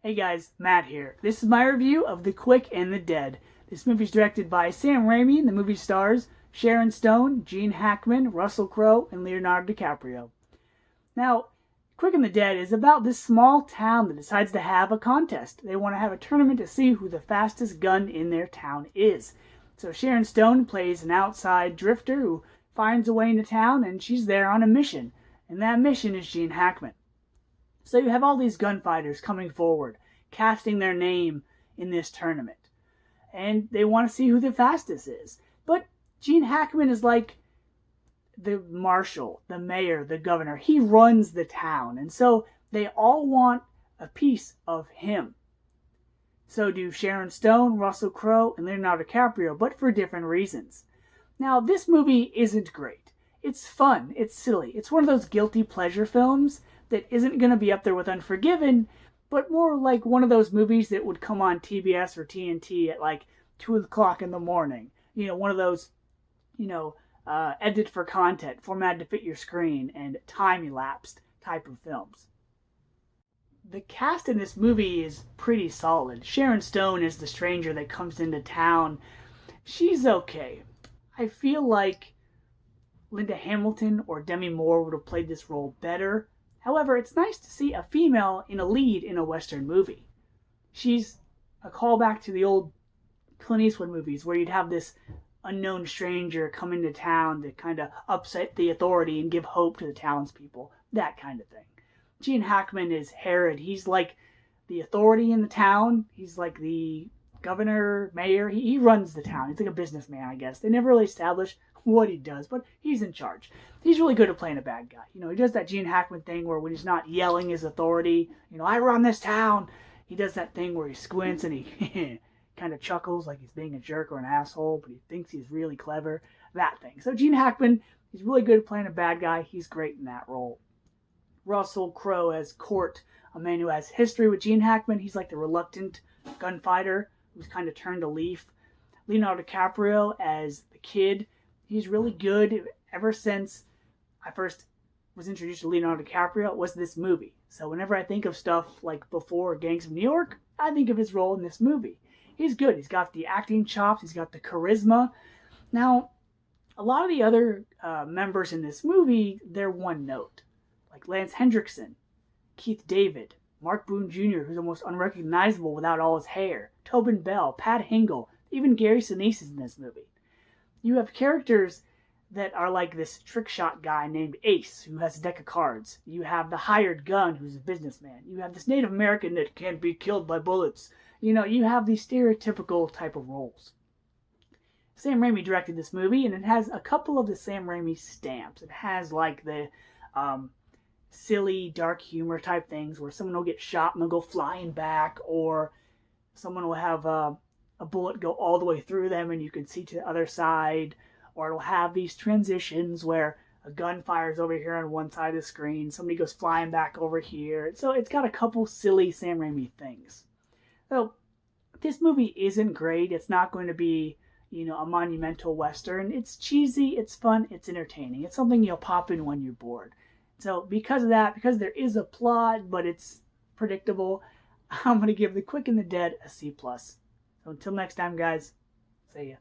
Hey guys, Matt here. This is my review of The Quick and the Dead. This movie is directed by Sam Raimi, and the movie stars Sharon Stone, Gene Hackman, Russell Crowe, and Leonardo DiCaprio. Now, Quick and the Dead is about this small town that decides to have a contest. They want to have a tournament to see who the fastest gun in their town is. So Sharon Stone plays an outside drifter who finds a way into town, and she's there on a mission. And that mission is Gene Hackman. So you have all these gunfighters coming forward, casting their name in this tournament. And they want to see who the fastest is. But Gene Hackman is like the marshal, the mayor, the governor. He runs the town. And so they all want a piece of him. So do Sharon Stone, Russell Crowe, and Leonardo DiCaprio, but for different reasons. Now, this movie isn't great. It's fun. It's silly. It's one of those guilty pleasure films that isn't going to be up there with Unforgiven, but more like one of those movies that would come on TBS or TNT at like 2 o'clock in the morning. You know, one of those, edited for content, formatted to fit your screen, and time-elapsed type of films. The cast in this movie is pretty solid. Sharon Stone is the stranger that comes into town. She's okay. I feel like Linda Hamilton or Demi Moore would have played this role better. However, it's nice to see a female in a lead in a Western movie. She's a callback to the old Clint Eastwood movies where you'd have this unknown stranger come into town to kind of upset the authority and give hope to the townspeople. That kind of thing. Gene Hackman is Herod. He's like the authority in the town. He's like the governor, mayor. He runs the town. He's like a businessman, I guess. They never really establish what he does, but he's in charge. He's really good at playing a bad guy. He does that Gene Hackman thing where when he's not yelling his authority, I run this town. He does that thing where he squints and he kind of chuckles like he's being a jerk or an asshole, but he thinks he's really clever. That thing. So Gene Hackman, he's really good at playing a bad guy. He's great in that role. Russell Crowe as Court, a man who has history with Gene Hackman. He's like the reluctant gunfighter who's kind of turned a leaf. Leonardo DiCaprio as the kid. He's really good. Ever since I first was introduced to Leonardo DiCaprio, it was this movie. So whenever I think of stuff like before Gangs of New York, I think of his role in this movie. He's good. He's got the acting chops. He's got the charisma. Now, a lot of the other members in this movie, they're one note. Like Lance Hendrickson, Keith David, Mark Boone Jr., who's almost unrecognizable without all his hair, Tobin Bell, Pat Hingle, even Gary Sinise is in this movie. You have characters that are like this trick shot guy named Ace, who has a deck of cards. You have the hired gun, who's a businessman. You have this Native American that can't be killed by bullets. You have these stereotypical type of roles. Sam Raimi directed this movie, and it has a couple of the Sam Raimi stamps. It has like the silly, dark humor type things where someone will get shot and they'll go flying back, or someone will have a bullet go all the way through them and you can see to the other side, or it'll have these transitions where a gun fires over here on one side of the screen, somebody goes flying back over here. So it's got a couple silly Sam Raimi things. So this movie isn't great. It's not going to be, a monumental Western. It's cheesy, it's fun, it's entertaining. It's something you'll pop in when you're bored. So because of that, because there is a plot, but it's predictable, I'm going to give The Quick and the Dead a C+. So until next time, guys, see ya.